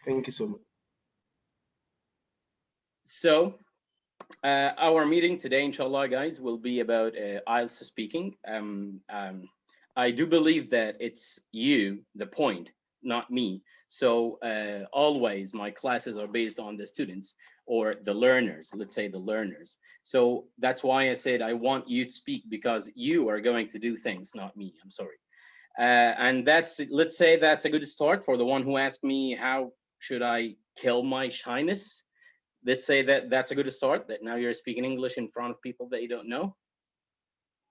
Thank you so much. So our meeting today, inshallah, guys, will be about IELTS speaking. I do believe that it's you, the point, not me. So always my classes are based on the students or the learners, let's say the learners. So that's why I said I want you to speak, because you are going to do things, not me. I'm sorry. And that's, let's say that's a good start for the one who asked me, how should I kill my shyness? Let's say that that's a good start, that now you're speaking English in front of people that you don't know.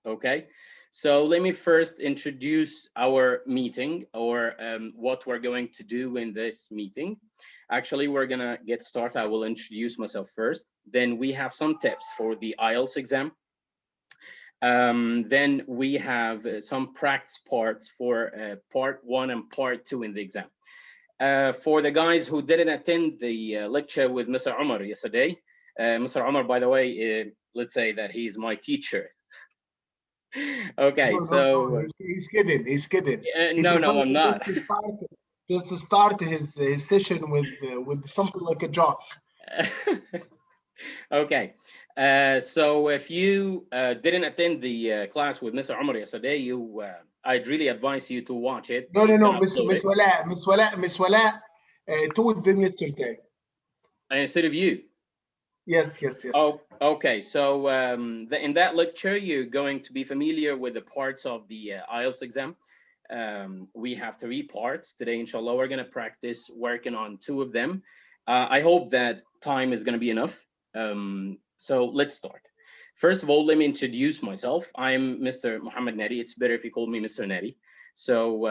Okay, so let me first introduce our meeting, or what we're going to do in this meeting. Actually, we're gonna get started. I will introduce myself first. Then we have some tips for the IELTS exam. Then we have some practice parts for part 1 and part 2 in the exam. For the guys who didn't attend the lecture with Mr. Omar yesterday, Mr. Omar, by the way, let's say that he's my teacher. Okay, No, so he's kidding. He's kidding. No, I'm not. Just to start his session with something like a joke. Okay, so if you didn't attend the class with Mr. Omar yesterday, I'd really advise you to watch it. No, Miss Wala told them yesterday. Instead of you. Yes. Oh, okay. So in that lecture, you're going to be familiar with the parts of the IELTS exam. We have 3 parts today. Inshallah, we're going to practice working on 2 of them. I hope that time is going to be enough. So let's start. First of all, let me introduce myself. I'm Mr. Muhammad Nady. It's better if you call me Mr. Nady. So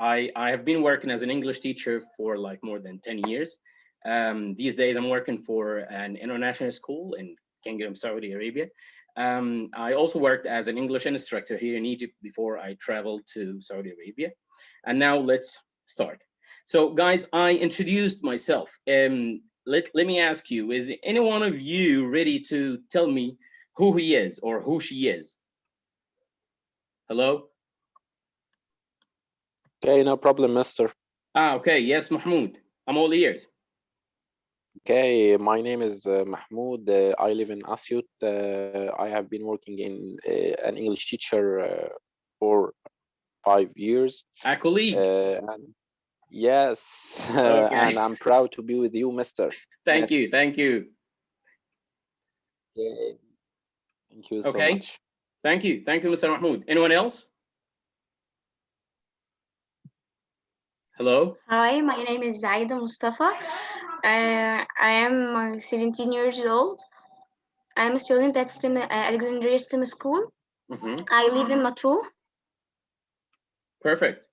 I have been working as an English teacher for like more than 10 years. These days, I'm working for an international school in Kingdom, Saudi Arabia. I also worked as an English instructor here in Egypt before I traveled to Saudi Arabia. And now let's start. So guys, I introduced myself. Let me ask you, is any one of you ready to tell me who he is or who she is? Hello? Okay, no problem, mister. Okay, yes, Mahmoud. I'm all ears. Okay, my name is Mahmoud. I live in Asyut. I have been working in an English teacher for 5 years. A colleague. Yes, Okay. and I'm proud to be with you, mister. Thank you. Okay, thank you so much. Thank you, Mr. Mahmoud. Anyone else? Hello. Hi, my name is Zaida Mustafa. I am 17 years old. I'm a student at Alexandria STEM School. I live in Matruh. Perfect.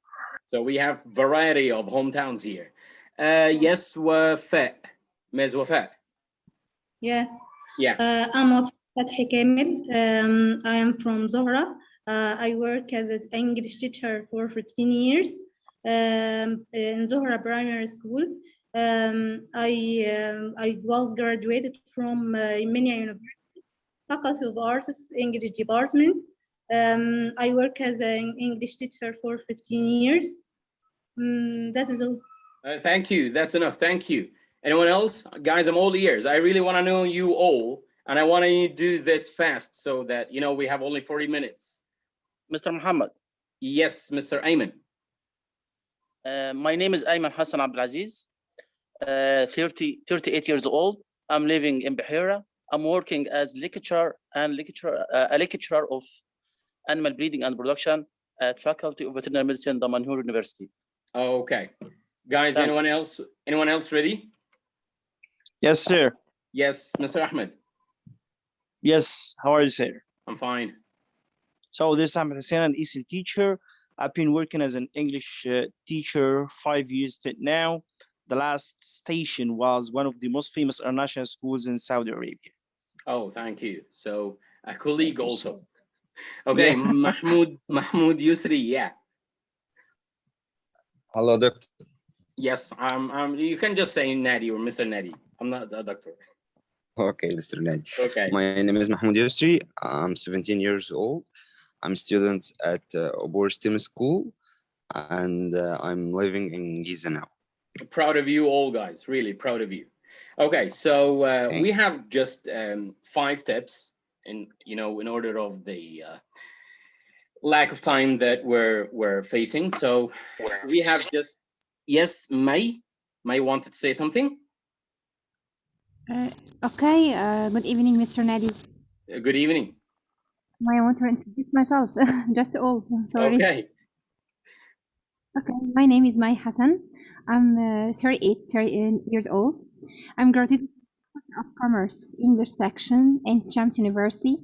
So we have variety of hometowns here. Yes, Wafa. Ms. Wafa. Yeah. I'm Fathi Kamil. I am from Zohra. I work as an English teacher for 15 years in Zohra Primary School. I was graduated from Minya University, Faculty of Arts, English Department. I work as an English teacher for 15 years. That is all. Thank you. That's enough. Thank you. Anyone else? Guys, I'm all ears. I really want to know you all, and I want to do this fast so that, you know, we have only 40 minutes. Mr. Muhammad. Yes, Mr. Ayman. My name is Ayman Hassan Abdulaziz, 38 years old. I'm living in Bahira. I'm working as a lecturer of animal breeding and production at Faculty of Veterinary Medicine, Damanhur University. Okay. Guys, Thanks. anyone else? Anyone else ready? Yes, sir. Yes, Mr. Ahmed. Yes, how are you, sir? I'm fine. So this is Ahmed Hussein, an EC teacher. I've been working as an English teacher 5 years now. The last station was one of the most famous international schools in Saudi Arabia. Oh, thank you. So a colleague also. Okay, yeah. Mahmoud Yusri, yeah. Hello, doctor. Yes, you can just say Nady or Mr. Nady. I'm not a doctor. Okay, Mr. Nady. Okay. My name is Mahmoud Yusri. I'm 17 years old. I'm a student at Obor STEM School, and I'm living in Giza now. Proud of you all, guys. Really proud of you. Okay, so we have just 5 tips in order of the lack of time that we're facing. So we have just, yes, May wanted to say something. Okay, good evening, Mr. Nady. Good evening. I want to introduce myself, just all, sorry. Okay. Okay, my name is May Hassan. I'm 38 years old. I'm graduated of Commerce, English section in Champs University,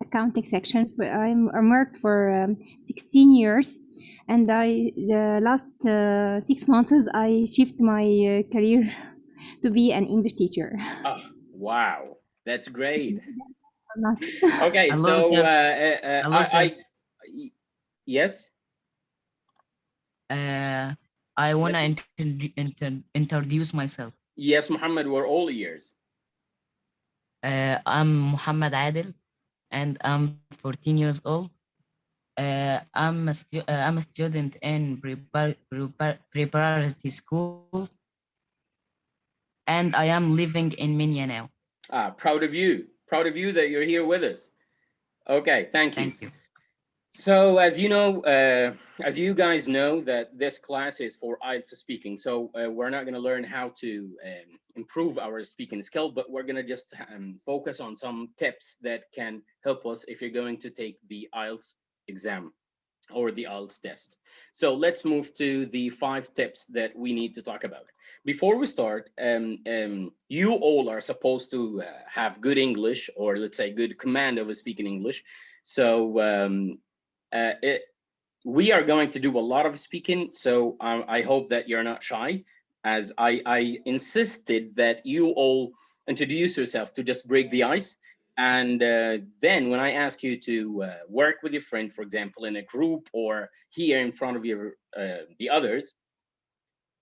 accounting section. I worked for 16 years, and the last 6 months I shift my career to be an English teacher. Oh, wow, that's great. Not. Okay, Hello, so sir. Hello, sir. Yes. I wanna introduce myself. Yes, Muhammad, we're all ears. I'm Muhammad Adil, and I'm 14 years old. I'm a student in preparatory school, and I am living in Minya now. Proud of you. Proud of you that you're here with us. Okay, thank you. Thank you. So as you know, as you guys know, that this class is for IELTS speaking. So we're not going to learn how to improve our speaking skill, but we're going to just focus on some tips that can help us if you're going to take the IELTS exam or the IELTS test. So let's move to the 5 tips that we need to talk about. Before we start, you all are supposed to have good English, or let's say good command of speaking English. So we are going to do a lot of speaking, so I hope that you're not shy, as I insisted that you all introduce yourself to just break the ice. And then when I ask you to work with your friend, for example, in a group or here in front of your the others,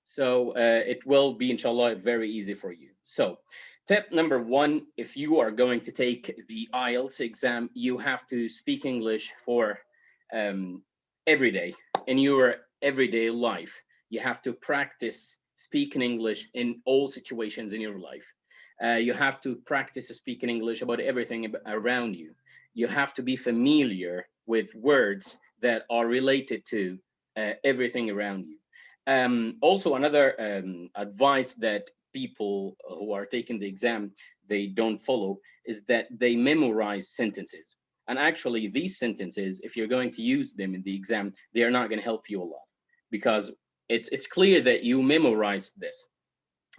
so it will be, inshallah, very easy for you. So tip number 1, if you are going to take the IELTS exam, you have to speak English for every day in your everyday life. You have to practice speaking English in all situations in your life. You have to practice speaking English about everything around you. You have to be familiar with words that are related to everything around you. Also, another advice that people who are taking the exam, they don't follow, is that they memorize sentences. And actually, these sentences, if you're going to use them in the exam, they are not going to help you a lot, because it's clear that you memorized this.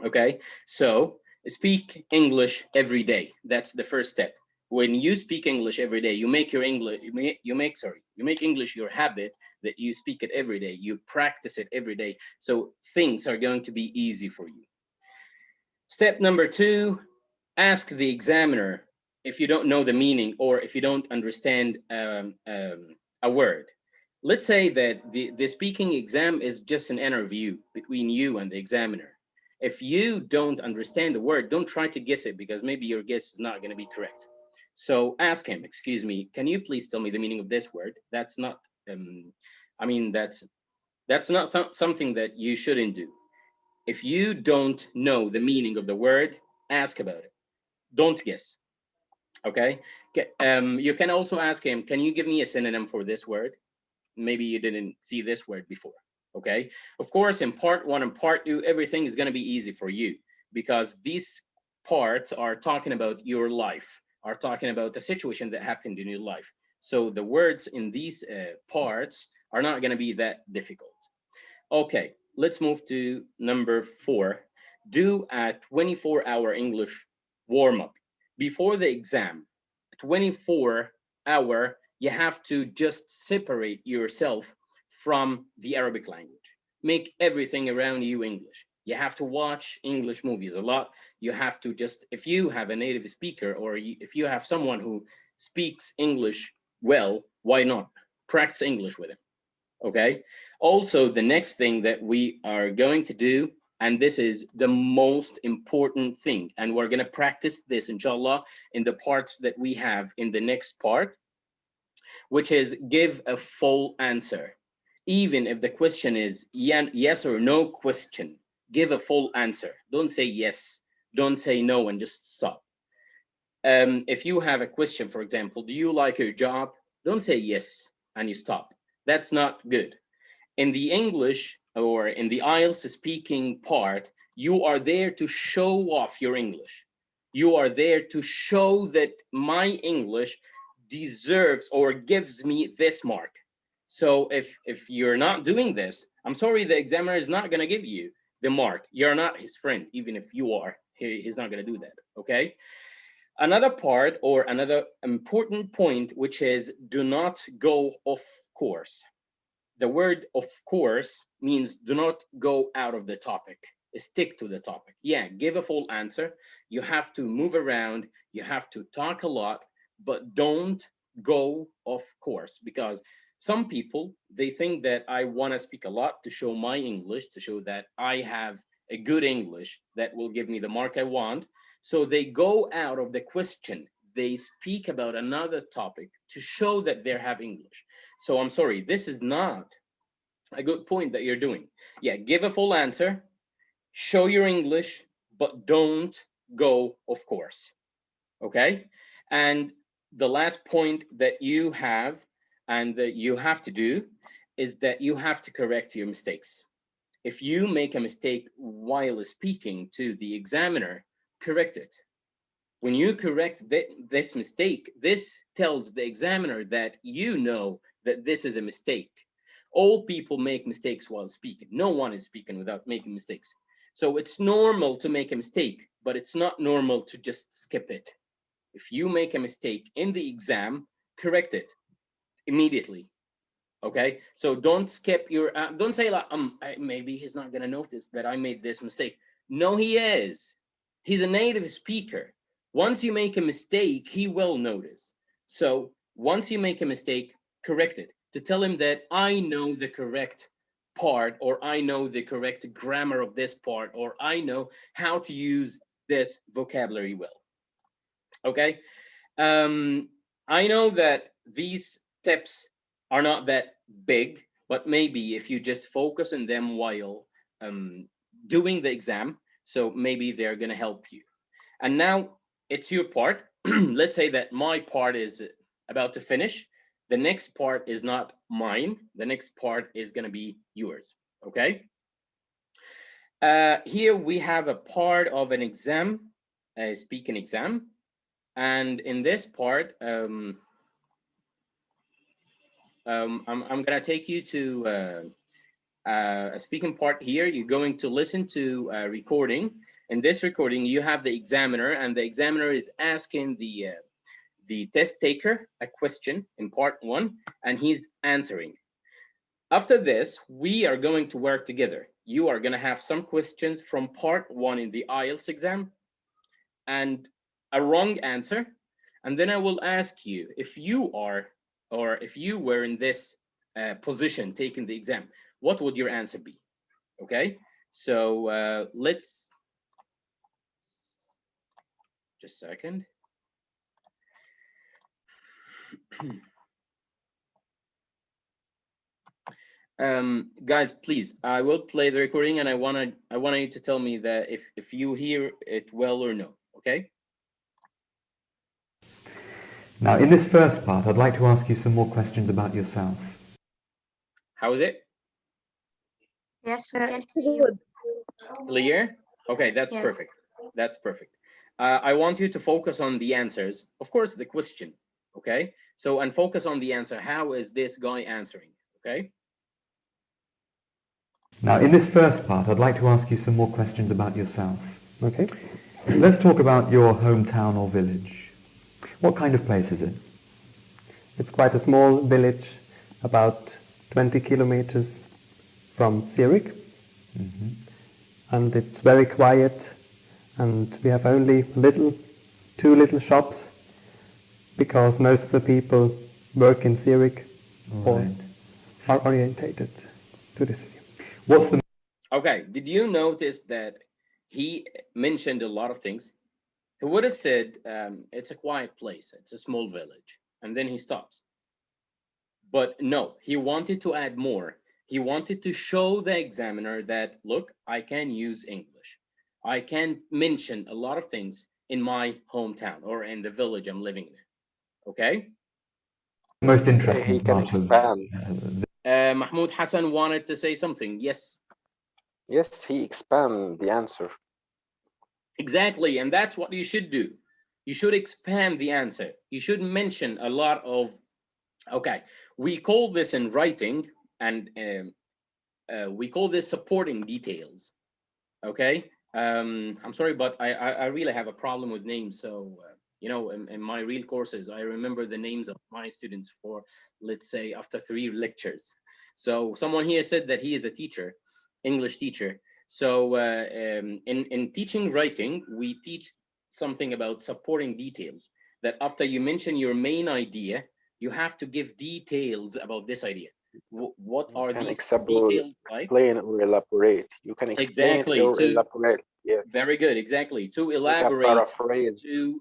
Okay, so speak English every day. That's the first step. When you speak English every day, you make your English you make English your habit, that you speak it every day. You practice it every day, so things are going to be easy for you. Step number 2, ask the examiner if you don't know the meaning, or if you don't understand a word. Let's say that the speaking exam is just an interview between you and the examiner. If you don't understand the word, don't try to guess it, because maybe your guess is not going to be correct. So ask him, excuse me, can you please tell me the meaning of this word? That's not, I mean, that's not something that you shouldn't do. If you don't know the meaning of the word, ask about it. Don't guess. Okay. You can also ask him, can you give me a synonym for this word? Maybe you didn't see this word before. Okay. Of course, in part 1 and part 2, everything is going to be easy for you, because these parts are talking about your life, are talking about the situation that happened in your life. So the words in these parts are not going to be that difficult. Okay, let's move to number 4. Do a 24-hour English warm-up. Before the exam, 24-hour, you have to just separate yourself from the Arabic language. Make everything around you English. You have to watch English movies a lot. You have to just, if you have a native speaker, or if you have someone who speaks English well, why not? Practice English with him. Okay. Also, the next thing that we are going to do, and this is the most important thing, and we're going to practice this, inshallah, in the parts that we have in the next part, which is give a full answer. Even if the question is yes or no question, give a full answer. Don't say yes, don't say no and just stop. If you have a question, for example, do you like your job? Don't say yes and you stop. That's not good. In the English or in the IELTS speaking part, you are there to show off your English. You are there to show that my English deserves or gives me this mark. So if you're not doing this, I'm sorry, the examiner is not going to give you the mark. You're not his friend, even if you are. He's not going to do that, okay? Another part or another important point, which is do not go off course. The word of course means do not go out of the topic. Stick to the topic. Yeah, give a full answer. You have to move around. You have to talk a lot, but don't go off course, because some people, they think that I want to speak a lot to show my English, to show that I have a good English that will give me the mark I want. So they go out of the question. They speak about another topic to show that they have English. So I'm sorry, this is not a good point that you're doing. Yeah, give a full answer, show your English, but don't go off course, okay? And the last point that you have and that you have to do is that you have to correct your mistakes. If you make a mistake while speaking to the examiner, correct it. When you correct this mistake, this tells the examiner that you know that this is a mistake. All people make mistakes while speaking. No one is speaking without making mistakes. So it's normal to make a mistake, but it's not normal to just skip it. If you make a mistake in the exam, correct it immediately. Okay, so don't skip your, don't say like, maybe he's not gonna notice that I made this mistake. No, he is. He's a native speaker. Once you make a mistake, he will notice. So once you make a mistake, correct it. To tell him that I know the correct part, or I know the correct grammar of this part, or I know how to use this vocabulary well. Okay, I know that these tips are not that big, but maybe if you just focus on them while doing the exam, so maybe they're going to help you. And now it's your part. Let's say that my part is about to finish. The next part is not mine. The next part is going to be yours. Okay. Here we have a part of an exam, a speaking exam. And in this part, I'm going to take you to a speaking part here. You're going to listen to a recording. In this recording, you have the examiner, and the examiner is asking the test taker a question in part 1, and he's answering. After this, we are going to work together. You are going to have some questions from part 1 in the IELTS exam and a wrong answer. And then I will ask you if you are, or if you were in this position taking the exam, what would your answer be? Okay, so let's just a second. Guys, please, I will play the recording, and I want you to tell me that if you hear it well or no. Okay. Now, in this first part, I'd like to ask you some more questions about yourself. How is it? Yes, we can hear you. Clear? Okay, that's Yes. perfect. That's perfect. I want you to focus on the answers. Of course, the question. Okay. So, and focus on the answer. How is this guy answering? Okay. Now, in this first part, I'd like to ask you some more questions about yourself. Okay? Let's talk about your hometown or village. What kind of place is it? It's quite a small village, about 20 kilometers from Zurich. Mm-hmm. And it's very quiet, and we have only two little shops, because most of the people work in Zurich or are orientated to the city. What's the... Okay, did you notice that he mentioned a lot of things? He would have said, it's a quiet place, it's a small village, and then he stops. But no, he wanted to add more. He wanted to show the examiner that, look, I can use English. I can mention a lot of things in my hometown or in the village I'm living in. Okay? Most interesting He can part of expand. Mahmoud Hassan wanted to say something. Yes. Yes, he expand the answer. Exactly, and that's what you should do. You should expand the answer. You should mention a lot of, okay, we call this in writing, and we call this supporting details. Okay, I'm sorry, but I really have a problem with names. So, you know, in my real courses, I remember the names of my students for, let's say, after 3 lectures. So someone here said that he is a teacher, English teacher. So in teaching writing, we teach something about supporting details, that after you mention your main idea, you have to give details about this idea. What are these details like? Explain or elaborate. You can explain Exactly, or elaborate. Yes. Very good, exactly. To elaborate, to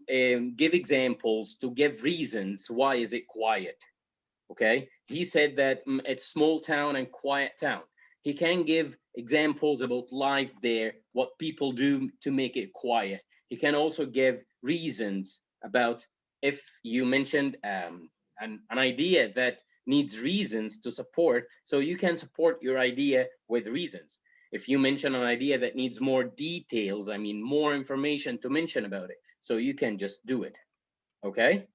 give examples, to give reasons. Why is it quiet? Okay, he said that it's small town and quiet town. He can give examples about life there, what people do to make it quiet. He can also give reasons about, if you mentioned an idea that needs reasons to support, so you can support your idea with reasons. If you mention an idea that needs more details, I mean more information to mention about it, so you can just do it. Okay,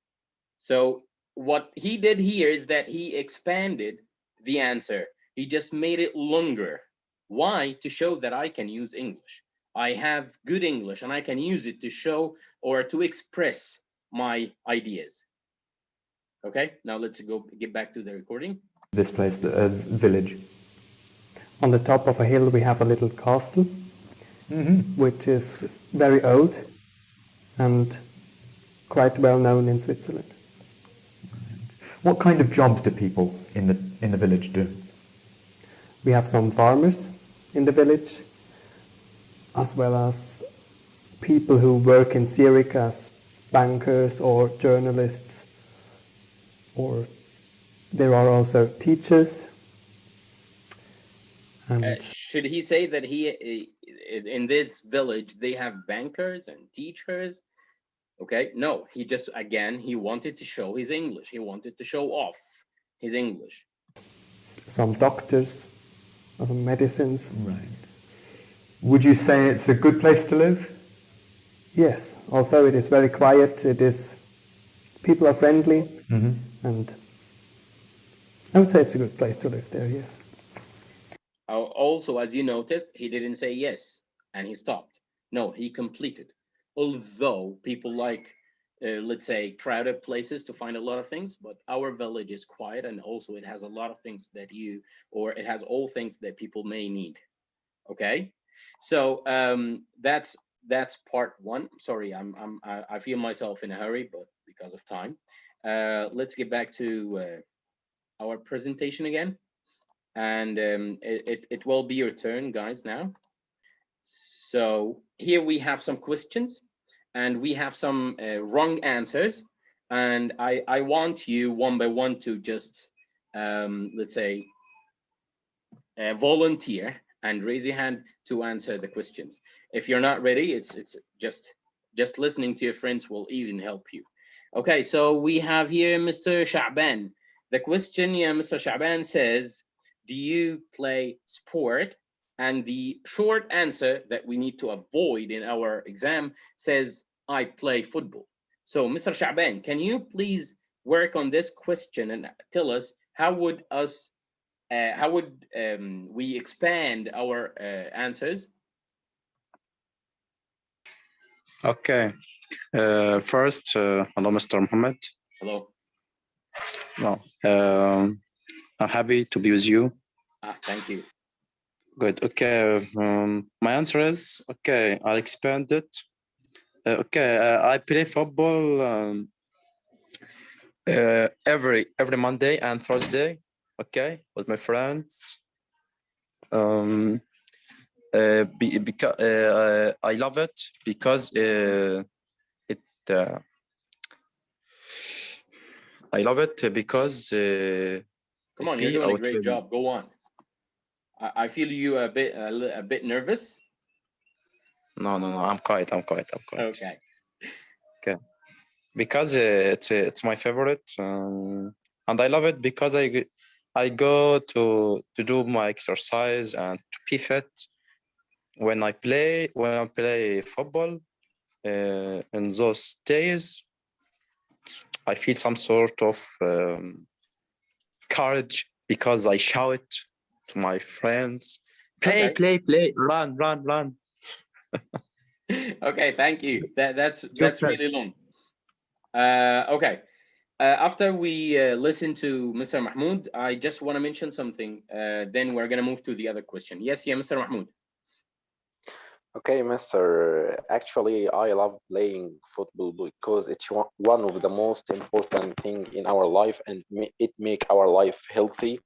so what he did here is that he expanded the answer. He just made it longer. Why? To show that I can use English. I have good English and I can use it to show or to express my ideas. Okay, now let's get back to the recording. This place, the village. On the top of a hill we have a little castle, which is very old and quite well known in Switzerland. What kind of jobs do people in the village do? We have some farmers in the village, as well as people who work in Zurich as bankers or journalists, or there are also teachers. And should he say that in this village they have bankers and teachers? Okay, no, he just, again, he wanted to show his English. He wanted to show off his English. Some doctors, some medicines. Right. Would you say it's a good place to live? Yes, although it is very quiet, people are friendly, and I would say it's a good place to live there, yes. Also, as you noticed, he didn't say yes, and he stopped. No, he completed. Although people like, let's say, crowded places to find a lot of things, but our village is quiet, and also it has a lot of things that it has all things that people may need. Okay, so that's part one. Sorry, I feel myself in a hurry, but because of time, let's get back to our presentation again, and it will be your turn, guys, now. So here we have some questions, and we have some wrong answers, and I want you one by one to just let's say volunteer and raise your hand to answer the questions. If you're not ready, it's just listening to your friends will even help you. Okay, so we have here Mr. Sha'ban. The question, yeah, Mr. Sha'ban says, do you play sport? And the short answer that we need to avoid in our exam says, I play football. So Mr. Sha'ban, can you please work on this question and tell us how would we expand our answers? Okay. First, hello, Mr. Mohammed. Hello. No, I'm happy to be with you. Thank you. Good. Okay. My answer is okay. I'll expand it. Okay. I play football every Monday and Thursday. Okay, with my friends. Because I love it because I love it because come on, you're doing a great job. Go on. I feel you a bit nervous. No, I'm quiet. Okay. Okay. Because it's my favorite, and I love it because I go to do my exercise and to be fit. When I play football, in those days, I feel some sort of courage because I shout to my friends, play, run. Okay, thank you. That's really long. Okay. After we listen to Mr. Mahmoud, I just want to mention something. Then we're going to move to the other question. Yes, Mr. Mahmoud. Okay, Mr. Actually, I love playing football because it's one of the most important thing in our life, and it make our life healthy,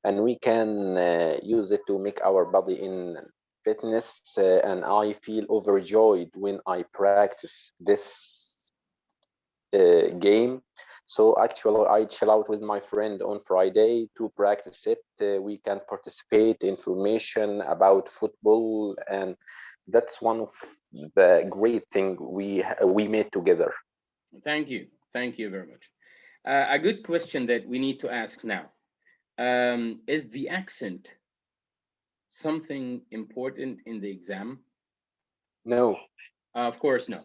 and we can use it to make our body in fitness. And I feel overjoyed when I practice this game. So actually, I chill out with my friend on Friday to practice it. We can participate information about football, and that's one of the great thing we made together. Thank you very much. A good question that we need to ask now. Is the accent something important in the exam? No. Of course no.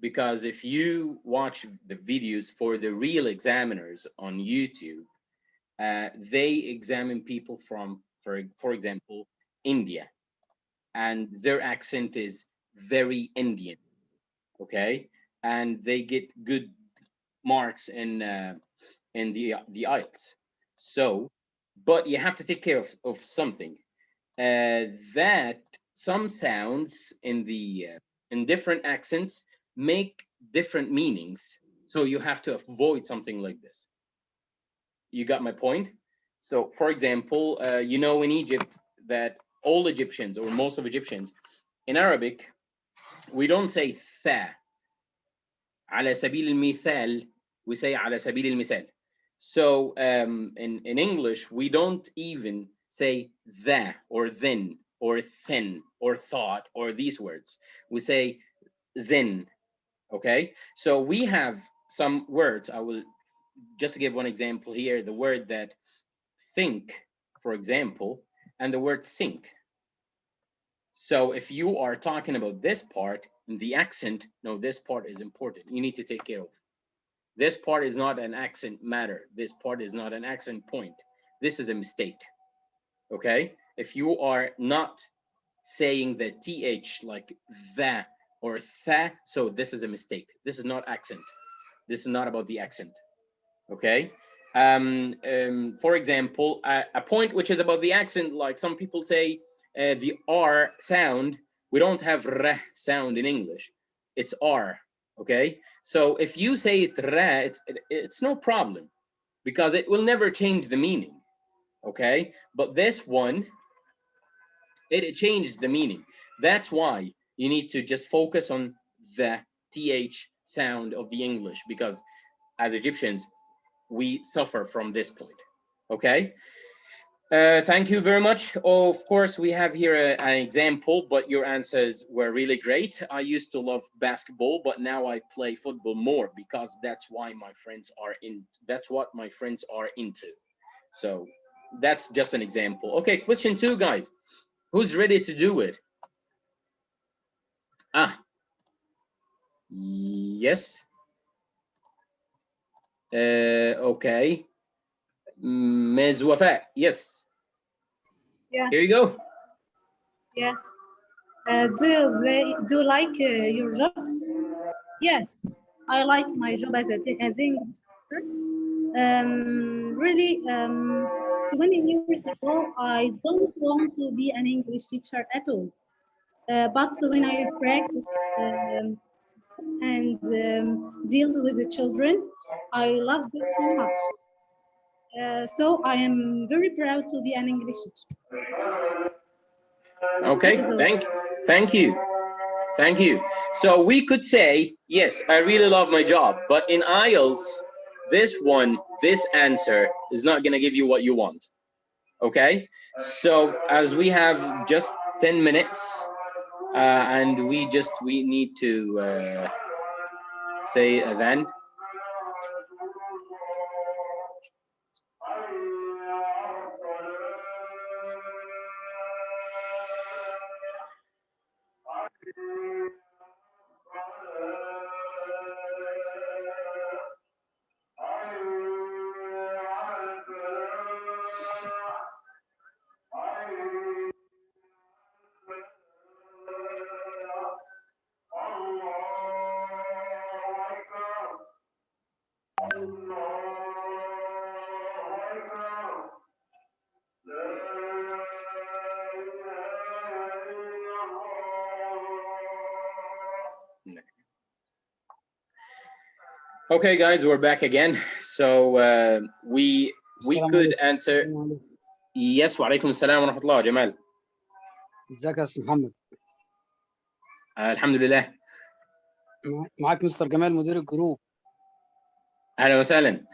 Because if you watch the videos for the real examiners on YouTube, they examine people from, for example, India, and their accent is very Indian, okay? And they get good marks in the IELTS. So, but you have to take care of something, that some sounds in different accents make different meanings. So you have to avoid something like this. You got my point? So for example, you know, in Egypt that all Egyptians, or most of Egyptians, in Arabic, we don't say tha. على سبيل المثال, we say على سبيل المثال. So in English, we don't even say the, or then, or thin, or thought, or these words. We say then, okay? So we have some words. I will just give one example here. The word that think, for example, and the word think. So if you are talking about this part, the accent, no, this part is important. You need to take care of. This part is not an accent matter. This part is not an accent point. This is a mistake, okay? If you are not saying the TH like the or tha, so this is a mistake. This is not accent. This is not about the accent, okay? For example, a point which is about the accent, like some people say the R sound, we don't have R sound in English. It's R, okay? So if you say it ra, it's no problem, because it will never change the meaning, okay? But this one, it changes the meaning. That's why you need to just focus on the TH sound of the English, because as Egyptians, we suffer from this point, okay? Thank you very much. Of course, we have here an example, but your answers were really great. I used to love basketball, but now I play football more because that's why my friends are in. That's what my friends are into. So that's just an example. Okay, question 2, guys. Who's ready to do it? Yes. Okay. Ms. Wafa, yes. Yeah. Here you go. Yeah. Do you like your job? Yeah, I like my job as an English teacher. Really, 20 years ago, I don't want to be an English teacher at all. But when I practiced and dealt with the children, I loved it so much. So I am very proud to be an English teacher. Okay, thank you. So we could say, yes, I really love my job, but in IELTS, this answer is not going to give you what you want. Okay, so as we have just 10 minutes and we need to say adhan. Okay, guys, we're back again. So we could answer. Yes, wa alaikum assalam wa rahmatullah, Jamal. ازيك يا استاذ محمد؟ الحمد لله. معاك مستر جمال مدير الجروب. اهلا وسهلا.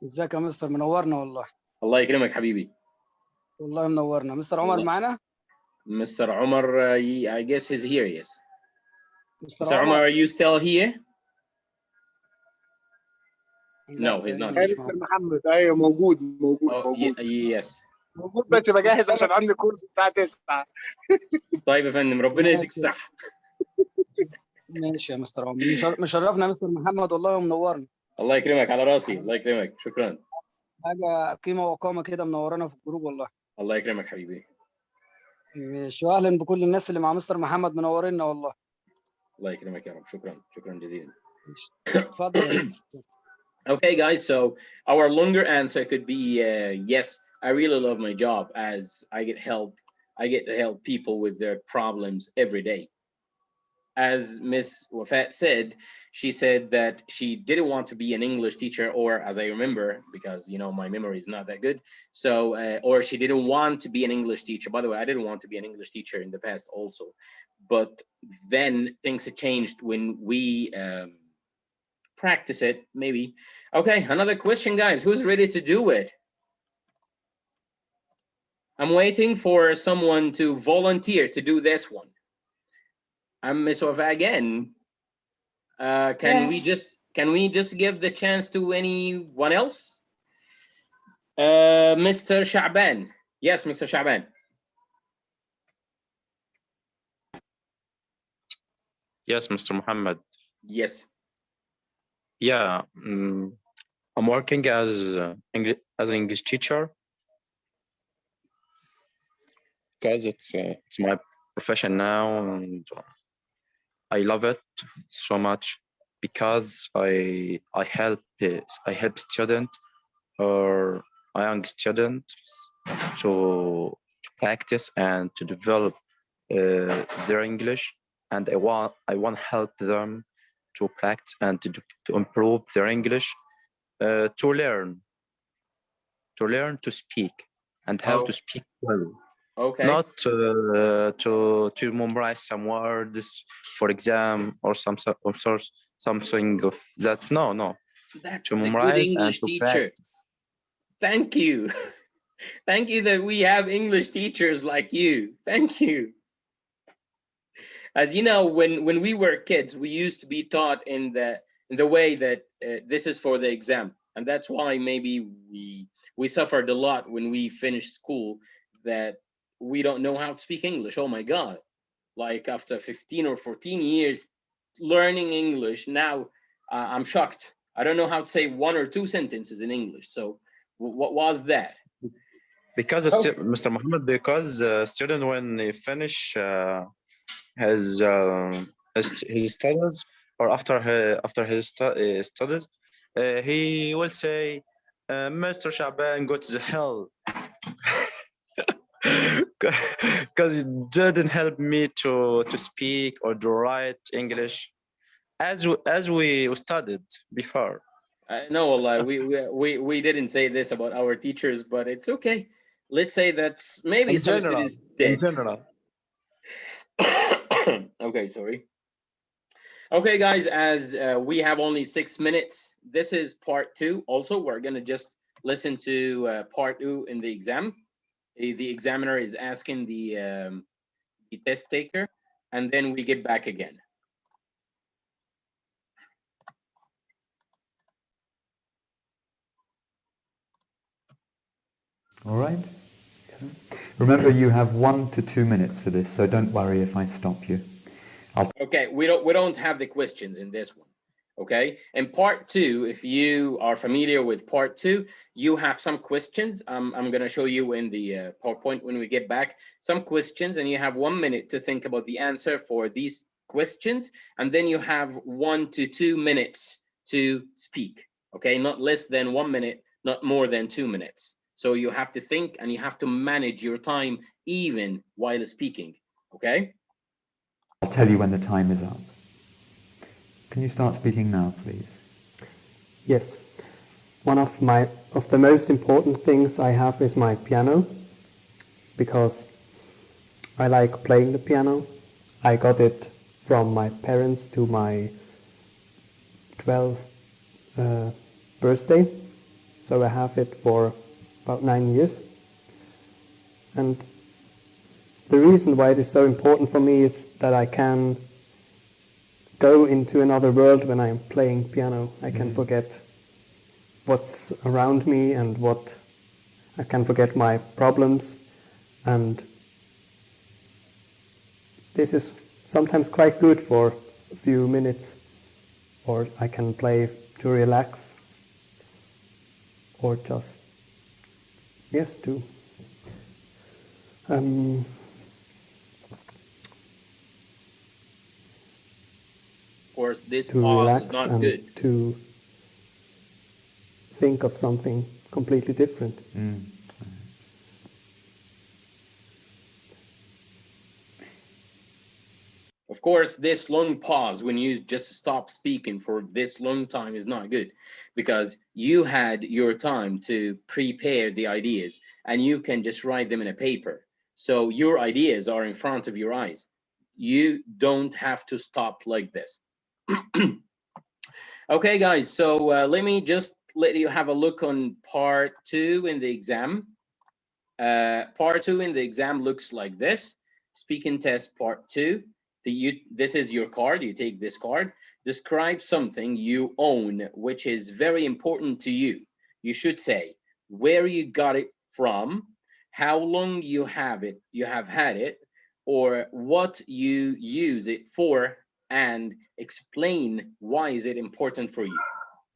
ازيك يا مستر؟ منورنا والله. الله يكرمك حبيبي. والله منورنا. مستر عمر معانا؟ Mr. Omar, I guess he's here, yes. Mr. Omar, are you still here? No, he's not. مستر محمد ايوه موجود. Yes. موجود بس بجهز عشان عندي كورس الساعه 9. طيب يا فندم، ربنا يديك الصحه. ماشي يا مستر عمر، مشرفنا يا مستر محمد والله ومنورنا. الله يكرمك، على راسي، الله يكرمك، شكرا. حاجه قيمه وقامه كده، منورانا في الجروب والله. الله يكرمك حبيبي. ماشي، واهلا بكل الناس اللي مع مستر محمد، منورينا والله. الله يكرمك يا رب، شكرا جزيلا. اتفضل يا مستر. Okay, guys, so our longer answer could be yes, I really love my job as I get to help people with their problems every day. As Miss Wafat said, she said that she didn't want to be an English teacher, or as I remember, because you know my memory is not that good, so or she didn't want to be an English teacher. By the way, I didn't want to be an English teacher in the past also, but then things had changed when we practice it, maybe. Okay, another question, guys. Who's ready to do it? I'm waiting for someone to volunteer to do this one. I'm Miss Wafa again. Can we just give the chance to anyone else? Mr. Sha'ban. Yes, Mr. Sha'ban. Yes, Mr. Muhammad. Yes. Yeah, I'm working as an English teacher because it's my profession now, and I love it so much because I help students or a young student to practice and to develop their English, and I want to help them to practice and to improve their English, to learn to speak and how to speak well. Okay. Not to memorize some words for exam or something of that. No. That's to the memorize good English and to teacher. practice. Thank you. Thank you that we have English teachers like you. Thank you. As you know, when we were kids, we used to be taught in the way that this is for the exam, and that's why maybe we suffered a lot when we finished school, that we don't know how to speak English. Oh my God! Like after 15 or 14 years learning English, now I'm shocked. I don't know how to say one or two sentences in English. So what was that? Because Mr. Muhammad, because student when they finish his studies, or after his studies, he will say, Mr. Shaban, go to the hell, because it didn't help me to speak or to write English as we studied before. No, Allah, we didn't say this about our teachers, but it's okay. Let's say that's maybe some students did. In general. Okay, sorry. Okay, guys, as we have only 6 minutes, this is part 2. Also, we're gonna just listen to part 2 in the exam. The examiner is asking the test taker, and then we get back again. All right. Yes. Remember, you have 1 to 2 minutes for this, so don't worry if I stop you. Okay, we don't have the questions in this one. Okay, in part 2, if you are familiar with part 2, you have some questions. I'm going to show you in the PowerPoint when we get back some questions, and you have 1 minute to think about the answer for these questions, and then you have 1 to 2 minutes to speak. Okay, not less than 1 minute, not more than 2 minutes. So you have to think and you have to manage your time even while speaking. Okay, I'll tell you when the time is up. Can you start speaking now, please? Yes. One of the most important things I have is my piano, because I like playing the piano. I got it from my parents to my 12th birthday, so I have it for about 9 years. And the reason why it is so important for me is that I can go into another world when I'm playing piano. I can forget what's around me and I can forget my problems, and this is sometimes quite good for a few minutes, or I can play to relax, or just to of course, this to pause relax is not and good. to think of something completely different. Of course, this long pause when you just stop speaking for this long time is not good, because you had your time to prepare the ideas and you can just write them in a paper. So your ideas are in front of your eyes. You don't have to stop like this. Okay, guys, so let me just let you have a look on part 2 in the exam. Part 2 in the exam looks like this. Speaking test part 2. This is your card. You take this card. Describe something you own which is very important to you. You should say where you got it from, how long you have had it, or what you use it for, and explain why is it important for you.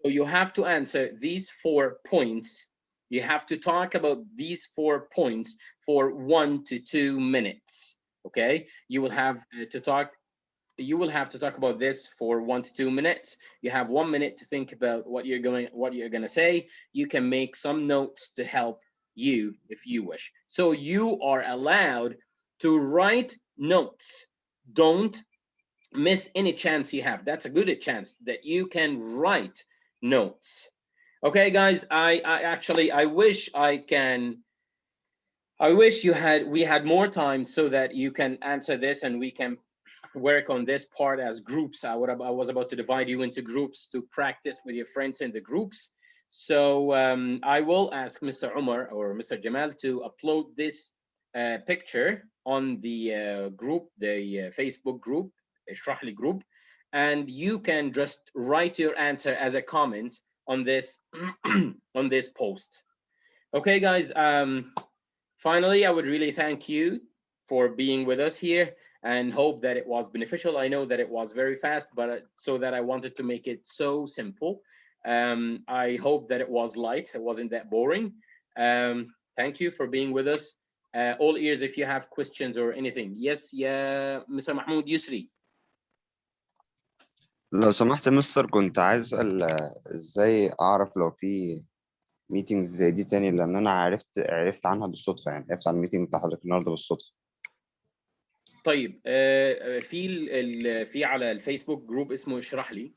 So you have to answer these 4 points. You have to talk about these 4 points for 1 to 2 minutes. Okay, you will have to talk about this for 1 to 2 minutes. You have 1 minute to think about what you're going to say. You can make some notes to help you if you wish. So you are allowed to write notes. Don't miss any chance you have. That's a good chance that you can write notes. Okay, guys, I wish we had more time so that you can answer this and we can work on this part as groups. I was about to divide you into groups to practice with your friends in the groups. So I will ask Mr. Umar or Mr. Jamal to upload this picture on the group, the Facebook group, Ishrahli group, and you can just write your answer as a comment on this on this post. Okay, guys. Finally, I would really thank you for being with us here and hope that it was beneficial. I know that it was very fast, but so that I wanted to make it so simple. I hope that it was light. It wasn't that boring. Thank you for being with us. All ears if you have questions or anything. Yes, yeah, Mr. Mahmoud Yusri. لو سمحت يا مستر، كنت عايز اسال ازاي اعرف لو في ميتينجز زي دي تاني، لان انا عرفت عنها بالصدفه، يعني عرفت عن الميتينج بتاع حضرتك النهارده بالصدفه. طيب في على الفيسبوك جروب اسمه اشرح لي.